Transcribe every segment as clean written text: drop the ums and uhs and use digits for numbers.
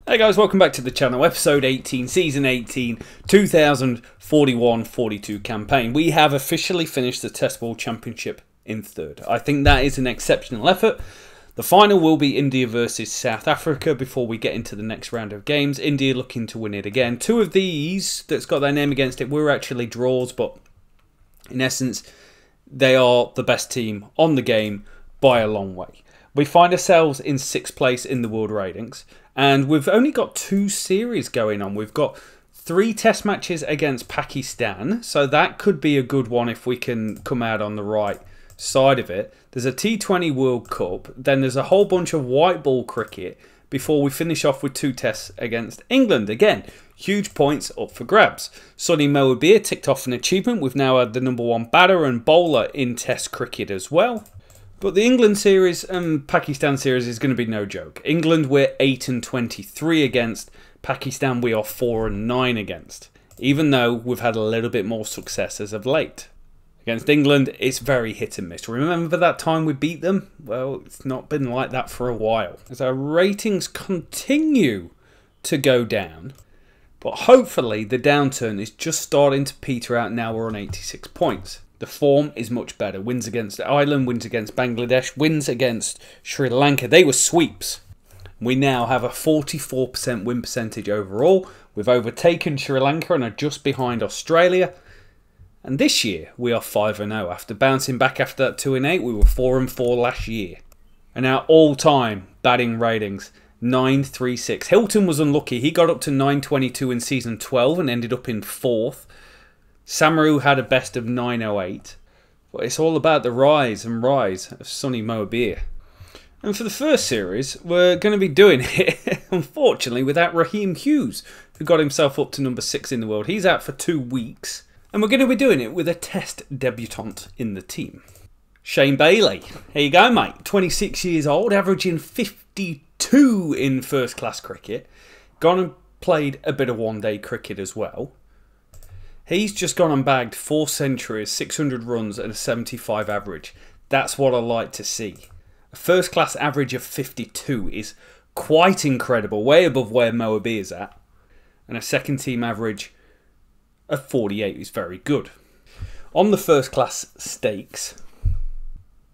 Hey guys, welcome back to the channel. Episode 18, Season 18, 2041-42 campaign. We have officially finished the Test Ball Championship in third. I think that is an exceptional effort. The final will be India versus South Africa before we get into the next round of games. India looking to win it again. Two of these that's got their name against it were actually draws, but in essence, they are the best team on the game by a long way. We find ourselves in 6th place in the world ratings, and we've only got 2 series going on. We've got 3 test matches against Pakistan, so that could be a good one if we can come out on the right side of it. There's a T20 World Cup, then there's a whole bunch of white ball cricket before we finish off with 2 tests against England. Again, huge points up for grabs. Sonny Mohibir ticked off an achievement. We've now had the #1 batter and bowler in test cricket as well. But the England series and Pakistan series is going to be no joke. England we're 8-23 against. Pakistan we are 4-9 against. Even though we've had a little bit more success as of late. Against England, it's very hit and miss. Remember that time we beat them? Well, it's not been like that for a while. As our ratings continue to go down. But hopefully the downturn is just starting to peter out. Now we're on 86 points. The form is much better. Wins against Ireland, wins against Bangladesh, wins against Sri Lanka. They were sweeps. We now have a 44% win percentage overall. We've overtaken Sri Lanka and are just behind Australia. And this year, we are 5-0. After bouncing back after that 2-8, we were 4-4 last year. And our all-time batting ratings, 936. Hilton was unlucky. He got up to 922 in Season 12 and ended up in 4th. Samaru had a best of 908, but it's all about the rise of Sonny Mohibir. And for the first series, we're going to be doing it, unfortunately, without Raheem Hughes, who got himself up to #6 in the world. He's out for 2 weeks. And we're going to be doing it with a test debutant in the team. Shane Bailey. Here you go, mate. 26 years old, averaging 52 in first-class cricket. Gone and played a bit of one-day cricket as well. He's just gone and bagged 4 centuries, 600 runs and a 75 average. That's what I like to see. A first class average of 52 is quite incredible, way above where Mohibir is at. And a second team average of 48 is very good. On the first class stakes,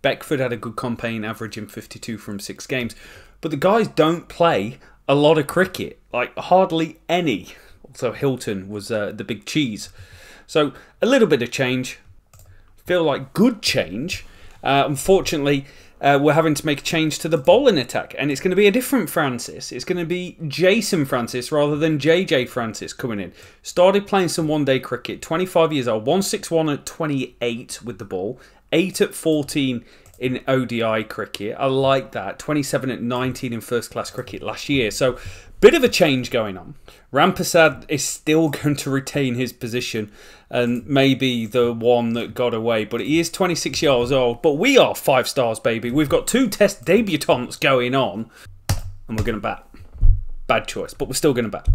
Beckford had a good campaign averaging 52 from 6 games. But the guys don't play a lot of cricket, like hardly any. So Hilton was the big cheese. So a little bit of change. Feel like good change. Unfortunately, we're having to make a change to the bowling attack. And it's going to be a different Francis. It's going to be Jason Francis rather than JJ Francis coming in. Started playing some one-day cricket. 25 years old. 161 at 28 with the ball. 8 at 14 in ODI cricket. I like that. 27 at 19 in first-class cricket last year. So bit of a change going on. Rampasad is still going to retain his position and maybe the one that got away, but he is 26 years old. But we are 5 stars, baby. We've got 2 test debutants going on and we're going to bat. Bad choice, but we're still going to bat.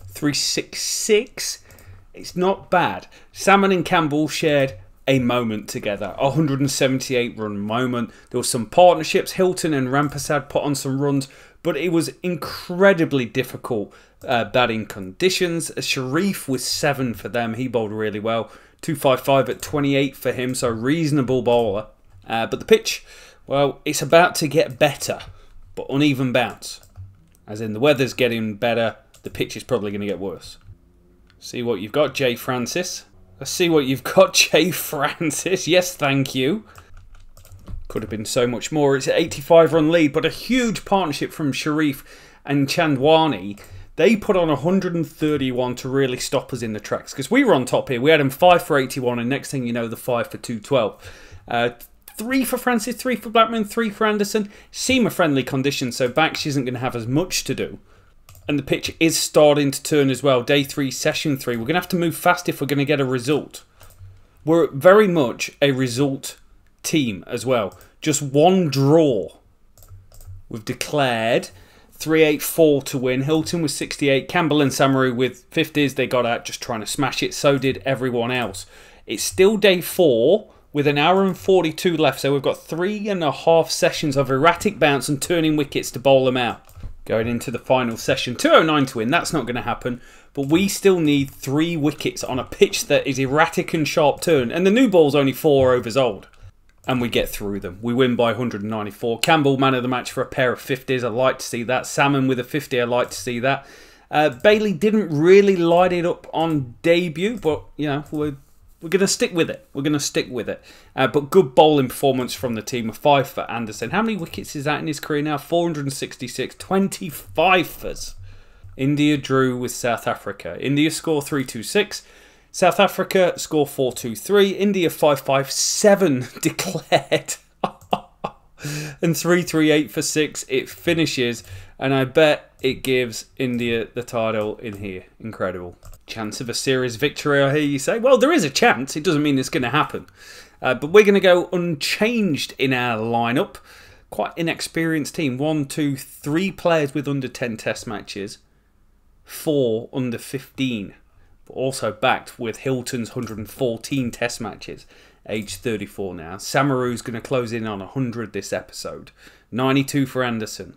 366. It's not bad. Salmon and Campbell shared a moment together, a 178 run moment. There were some partnerships. Hilton and Rampasad put on some runs, but it was incredibly difficult batting conditions. Sharif was 7 for them. He bowled really well. 255 at 28 for him, so reasonable bowler. But the pitch, well, it's about to get better, but uneven bounce. As in the weather's getting better, the pitch is probably going to get worse. See what you've got, Jay Francis. Let's see what you've got, Jay Francis. Yes, thank you. Could have been so much more. It's an 85-run lead, but a huge partnership from Sharif and Chandwani. They put on 131 to really stop us in the tracks. Because we were on top here. We had them 5 for 81, and next thing you know, the 5 for 212. 3 for Francis, 3 for Blackman, 3 for Anderson. Seamer-friendly conditions, so Bax isn't going to have as much to do. And the pitch is starting to turn as well. Day 3, session 3. We're going to have to move fast if we're going to get a result. We're very much a result team as well. Just 1 draw. We've declared 384 to win. Hilton was 68. Campbell and Samaru with 50s. They got out just trying to smash it. So did everyone else. It's still day 4 with an hour and 42 left. So we've got 3.5 sessions of erratic bounce and turning wickets to bowl them out. Going into the final session, 209 to win. That's not going to happen. But we still need 3 wickets on a pitch that is erratic and sharp turn. And the new ball's only 4 overs old. And we get through them. We win by 194. Campbell, man of the match for a pair of 50s. I like to see that. Salmon with a 50. I like to see that. Bailey didn't really light it up on debut. But, you know, we're going to stick with it. We're going to stick with it. But good bowling performance from the team. A 5 for Anderson. How many wickets is that in his career now? 466. 25 fers. India drew with South Africa. India score 3-2-6. South Africa score 4-2-3. India 5-5-7 declared. And 3-3-8 for 6. It finishes. And I bet it gives India the title in here. Incredible. Chance of a series victory, I hear you say. Well, there is a chance. It doesn't mean it's going to happen. But we're going to go unchanged in our lineup. Quite inexperienced team. 1, 2, 3 players with under 10 test matches. 4 under 15. But also backed with Hilton's 114 test matches. Age 34 now. Samaru's going to close in on 100 this episode. 92 for Anderson.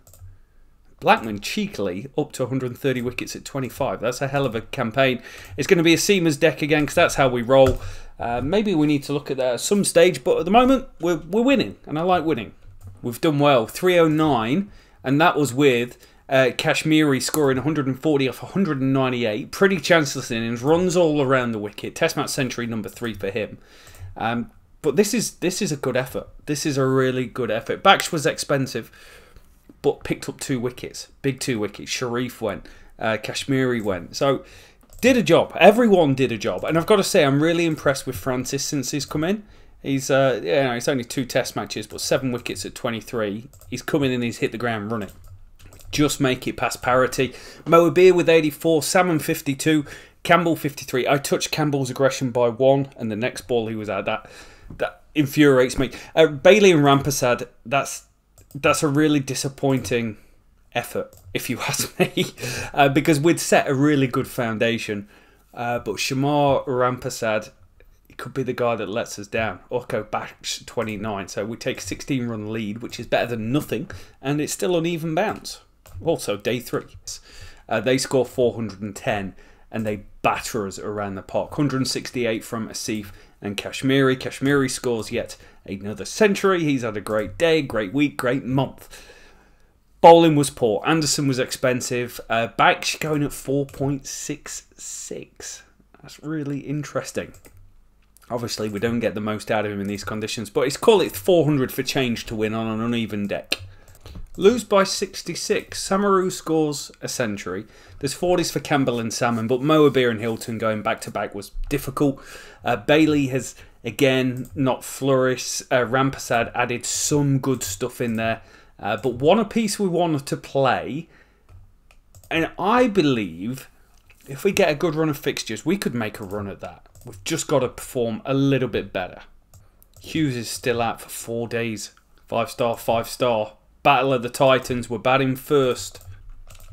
Blackman cheekily up to 130 wickets at 25. That's a hell of a campaign. It's going to be a seamers deck again because that's how we roll. Maybe we need to look at that at some stage, but at the moment we're winning, and I like winning. We've done well. 309, and that was with Kashmiri scoring 140 off 198. Pretty chanceless innings, runs all around the wicket. Test match century number 3 for him. But this is a good effort. This is a really good effort. Baksh was expensive, but picked up 2 wickets. Big 2 wickets. Sharif went. Kashmiri went. So, did a job. Everyone did a job. And I've got to say, I'm really impressed with Francis since he's come in. He's it's only 2 test matches, but 7 wickets at 23. He's come in and he's hit the ground running. Just make it past parity. Moabir with 84. Salmon 52. Campbell 53. I touched Campbell's aggression by 1, and the next ball he was at, that infuriates me. Bailey and Rampasad, that's a really disappointing effort, if you ask me, because we'd set a really good foundation. But Shamar Rampasad, he could be the guy that lets us down. Or go back 29, so we take a 16-run lead, which is better than nothing, and it's still uneven bounce. Also, day 3. They score 410, and they batter us around the park. 168 from Asif and Kashmiri. Kashmiri scores yet another century. He's had a great day, great week, great month. Bowling was poor. Anderson was expensive. Baksh going at 4.66. That's really interesting. Obviously, we don't get the most out of him in these conditions, but it's call it 400 for change to win on an uneven deck. Lose by 66. Samaru scores a century. There's 40s for Campbell and Salmon, but Moabir and Hilton going back-to-back was difficult. Bailey has, again, not flourished. Rampasad added some good stuff in there. But one apiece we wanted to play. And I believe if we get a good run of fixtures, we could make a run at that. We've just got to perform a little bit better. Hughes is still out for 4 days. 5-star, 5-star. Battle of the Titans. We're batting first.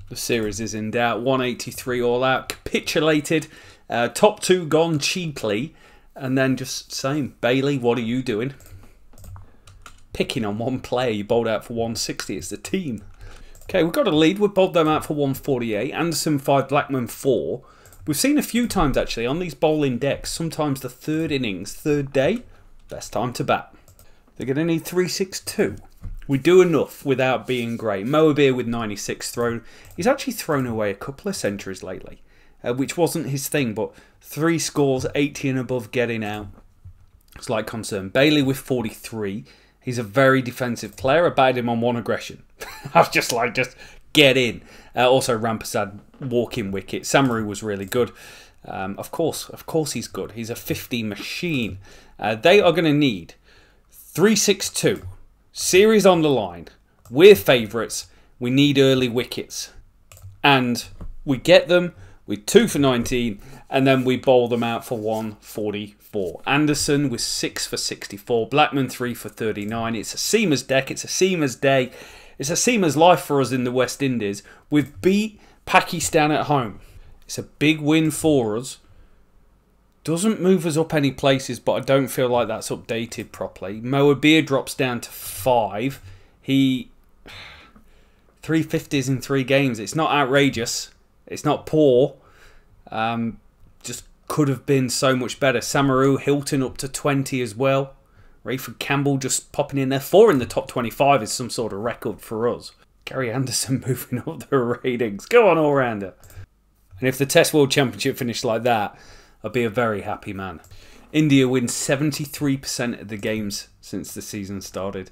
The series is in doubt. 183 all out. Capitulated. Top 2 gone cheaply. And then just saying, Bailey, what are you doing? Picking on one player. You bowled out for 160. It's the team. Okay, we've got a lead. We bowled them out for 148. Anderson 5, Blackman 4. We've seen a few times actually on these bowling decks. Sometimes the 3rd innings, 3rd day, best time to bat. They're going to need 362. We do enough without being great. Moabir with 96 thrown. He's actually thrown away a couple of centuries lately, which wasn't his thing, but 3 scores, 80 and above getting out. Slight concern. Bailey with 43. He's a very defensive player. I batted him on 1 aggression. I was just like, just get in. Also, Rampasad walking wicket. Samaru was really good. Of course he's good. He's a 50 machine. They are going to need 362. Series on the line. We're favourites. We need early wickets. And we get them with 2 for 19. And then we bowl them out for 144. Anderson with 6 for 64. Blackman 3 for 39. It's a seamers deck. It's a seamers day. It's a seamers life for us in the West Indies. We've beat Pakistan at home. It's a big win for us. Doesn't move us up any places, but I don't feel like that's updated properly. Moabir drops down to 5. He 350s in 3 games. It's not outrageous. It's not poor. Just could have been so much better. Samaru, Hilton up to 20 as well. Rayford Campbell just popping in there. 4 in the top 25 is some sort of record for us. Gary Anderson moving up the ratings. Go on, all-rounder. And if the Test World Championship finished like that, I'd be a very happy man. India wins 73% of the games since the season started.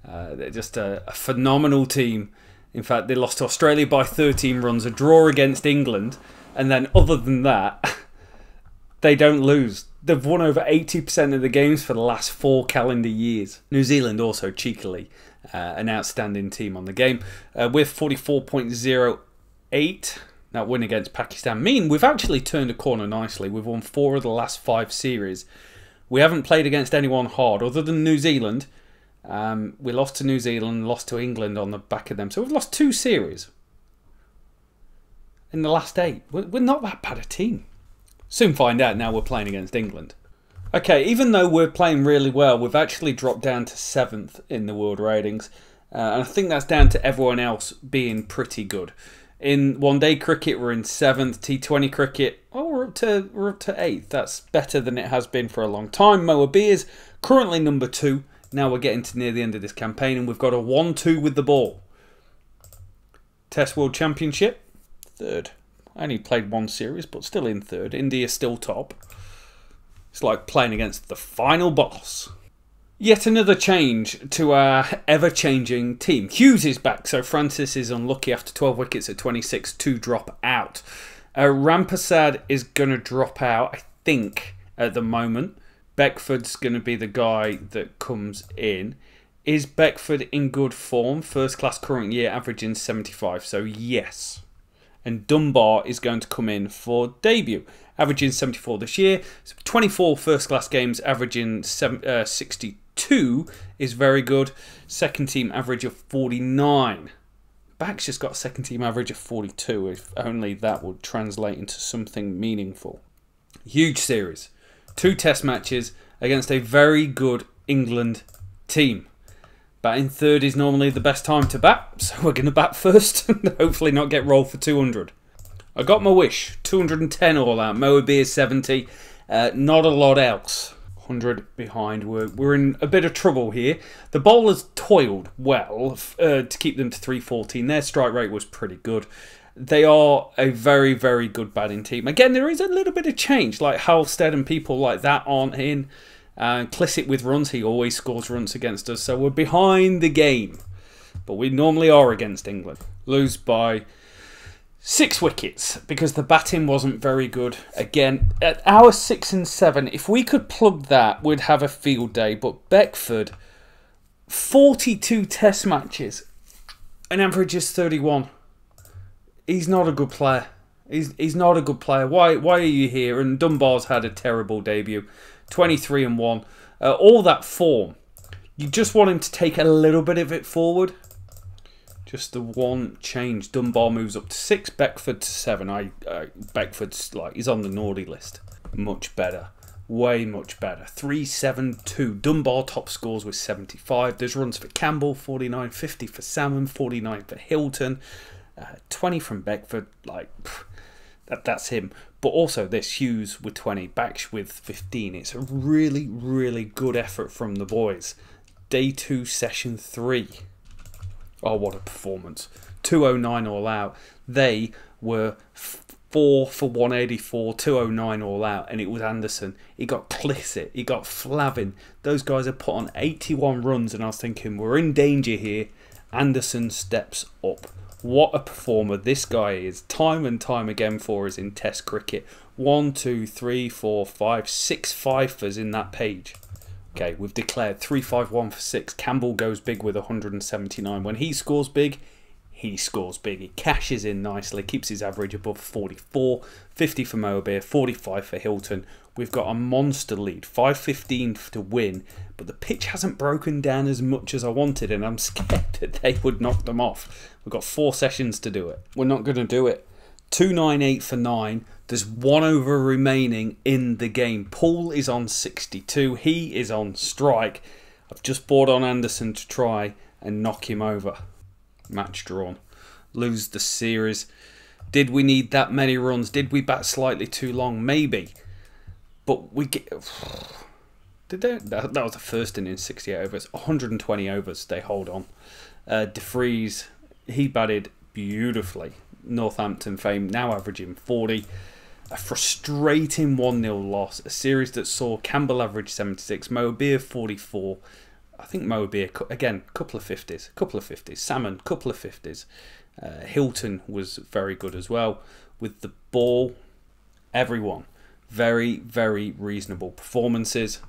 They're just a phenomenal team. In fact, they lost to Australia by 13 runs, a draw against England, and then other than that, they don't lose. They've won over 80% of the games for the last 4 calendar years. New Zealand also cheekily an outstanding team on the game with 44.08. That win against Pakistan mean we've actually turned a corner nicely. We've won 4 of the last 5 series. We haven't played against anyone hard other than New Zealand. We lost to New Zealand, lost to England on the back of them. So we've lost 2 series in the last 8. We're not that bad a team. Soon find out now we're playing against England. Okay, even though we're playing really well, we've actually dropped down to 7th in the world ratings. And I think that's down to everyone else being pretty good. In one-day cricket, we're in 7th. T20 cricket, we're up to 8th. That's better than it has been for a long time. Moa is currently number 2. Now we're getting to near the end of this campaign, and we've got a 1-2 with the ball. Test World Championship, 3rd. I only played 1 series, but still in 3rd. India still top. It's like playing against the final boss. Yet another change to our ever-changing team. Hughes is back, so Francis is unlucky after 12 wickets at 26 to drop out. Rampasad is going to drop out, I think, at the moment. Beckford's going to be the guy that comes in. Is Beckford in good form? First class current year, averaging 75, so yes. And Dunbar is going to come in for debut, averaging 74 this year. So 24 first class games, averaging 62 is very good. Second team average of 49. Back's just got a second team average of 42. If only that would translate into something meaningful. Huge series. 2 test matches against a very good England team. Batting 3rd is normally the best time to bat, so we're going to bat first and hopefully not get rolled for 200. I got my wish. 210 all out. Moa is 70. Not a lot else. 100 behind. We're in a bit of trouble here. The bowlers toiled well to keep them to 314. Their strike rate was pretty good. They are a very, very good batting team. Again, there is a little bit of change, like Halstead and people like that aren't in. Clisset with runs, he always scores runs against us, so we're behind the game. But we normally are against England. Lose by 6 wickets because the batting wasn't very good. Again, at our 6 and 7, if we could plug that, we'd have a field day. But Beckford, 42 test matches, an average is 31. He's not a good player. He's not a good player. Why are you here? And Dunbar's had a terrible debut. 23 and 1. All that form. You just want him to take a little bit of it forward. Just the one change. Dunbar moves up to 6, Beckford to 7. Beckford's like, he's on the naughty list. Much better. Way much better. 3-7-2. Dunbar top scores with 75. There's runs for Campbell, 49, 50 for Salmon, 49 for Hilton, 20 from Beckford. Like, that's him. But also this Hughes with 20, Baksh with 15. It's a really, really good effort from the boys. Day 2, session 3. Oh, what a performance. 209 all out. They were 4 for 184, 209 all out. And it was Anderson. He got Clisset. He got Flavin. Those guys have put on 81 runs. And I was thinking, we're in danger here. Anderson steps up. What a performer this guy is. Time and time again for us in Test cricket. 1, 2, 3, 4, 5, 6 fifers in that page. Okay, we've declared 3-5-1 for 6. Campbell goes big with 179. When he scores big, he scores big. He cashes in nicely, keeps his average above 44. 50 for Moabir, 45 for Hilton. We've got a monster lead, 5-15 to win, but the pitch hasn't broken down as much as I wanted, and I'm scared that they would knock them off. We've got 4 sessions to do it. We're not going to do it. 298 for 9. There's 1 over remaining in the game. Paul is on 62. He is on strike. I've just brought on Anderson to try and knock him over. Match drawn. lose the series. Did we need that many runs? Did we bat slightly too long? Maybe. But we get... That was the first inning, 68 overs. 120 overs, they hold on. De Vries, he batted beautifully. Northampton fame, now averaging 40. A frustrating 1-0 loss. A series that saw Campbell average 76, Moabir 44. I think Moabir, again, couple of 50s. Salmon, couple of 50s. Hilton was very good as well. With the ball, everyone, very, very reasonable performances.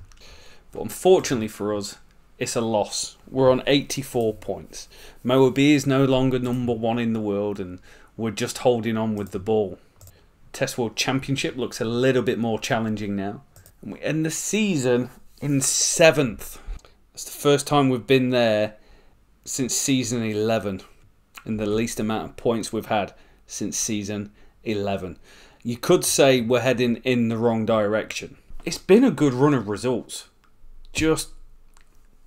But unfortunately for us, it's a loss. We're on 84 points. Moabir is no longer #1 in the world, and we're just holding on with the ball. Test World Championship looks a little bit more challenging now. And we end the season in 7th. It's the first time we've been there since season 11. And the least amount of points we've had since season 11. You could say we're heading in the wrong direction. It's been a good run of results. Just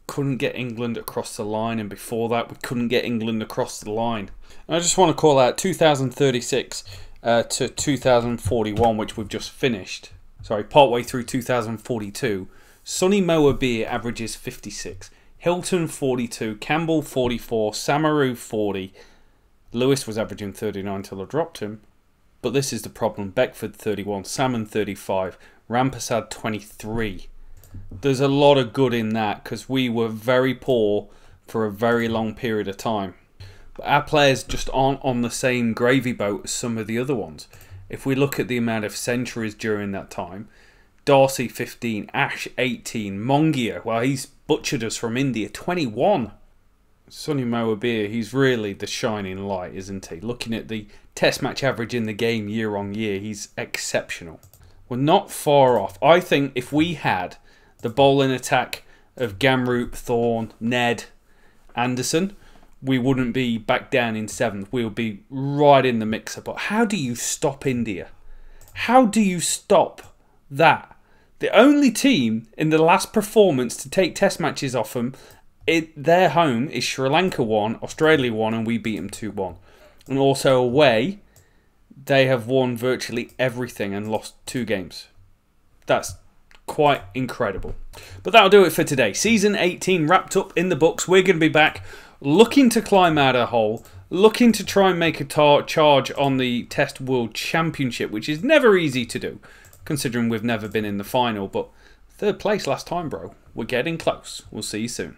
couldn't get England across the line, and before that we couldn't get England across the line. And I just want to call out 2036 to 2041, which we've just finished. Sorry, partway through 2042. Sonny Moabir averages 56. Hilton 42, Campbell 44, Samaru 40. Lewis was averaging 39 until I dropped him. But this is the problem. Beckford 31, Salmon 35, Rampasad 23. There's a lot of good in that because we were very poor for a very long period of time. But our players just aren't on the same gravy boat as some of the other ones. If we look at the amount of centuries during that time, Darcy 15, Ash 18, Mongia, well, he's butchered us from India, 21. Sonny Moabir, he's really the shining light, isn't he? Looking at the test match average in the game year on year, he's exceptional. We're not far off. I think if we had the bowling attack of Gamroot, Thorne, Ned, Anderson, we wouldn't be back down in 7th. We would be right in the mixer. But how do you stop India? How do you stop that? The only team in the last performance to take test matches off them, their home is Sri Lanka 1, Australia 1, and we beat them 2-1. And also away, they have won virtually everything and lost 2 games. That's quite incredible. But that'll do it for today. Season 18 wrapped up in the books. We're going to be back looking to climb out a hole, looking to try and make a charge on the Test World Championship, which is never easy to do, considering we've never been in the final. But 3rd place last time, bro. We're getting close. We'll see you soon.